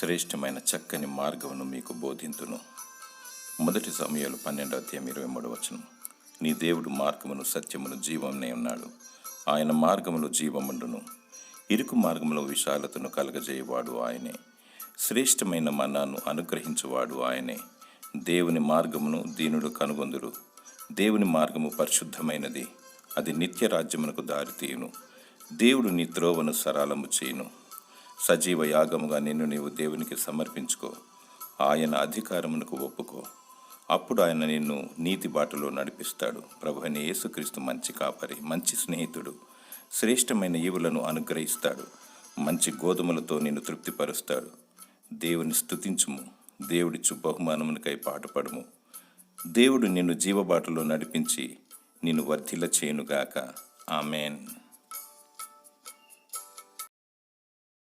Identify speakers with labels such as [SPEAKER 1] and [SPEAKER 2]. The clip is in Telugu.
[SPEAKER 1] శ్రేష్టమైన చక్కని మార్గమును మీకు బోధింతును. 1 సమూయేలు 12:23. నీ దేవుడు మార్గమును సత్యమును జీవమునే ఉన్నాడు. ఆయన మార్గములో జీవముండును. ఇరుకు మార్గములో విశాలతను కలగజేయవాడు ఆయనే. శ్రేష్టమైన మన్నాను అనుగ్రహించువాడు ఆయనే. దేవుని మార్గమును దీనుడు కనుగొందురు. దేవుని మార్గము పరిశుద్ధమైనది, అది నిత్య రాజ్యమునకు దారితీయును. దేవుడు నీ త్రోవను సరళము చేయును. సజీవ యాగముగా నిన్ను నీవు దేవునికి సమర్పించుకో. ఆయన అధికారమునకు ఒప్పుకో. అప్పుడు ఆయన నిన్ను నీతి బాటలో నడిపిస్తాడు. ప్రభువైన యేసుక్రీస్తు మంచి కాపరి, మంచి స్నేహితుడు. శ్రేష్టమైన ఈవులను అనుగ్రహిస్తాడు. మంచి గోధుమలతో నిన్ను తృప్తిపరుస్తాడు. దేవుని స్తుతించుము. దేవుడిచ్చు బహుమానమునికై పాటుపడుము. దేవుడు నిన్ను జీవబాటలో నడిపించి నిన్ను వర్ధిల్ల చేయునుగాక. ఆమేన్.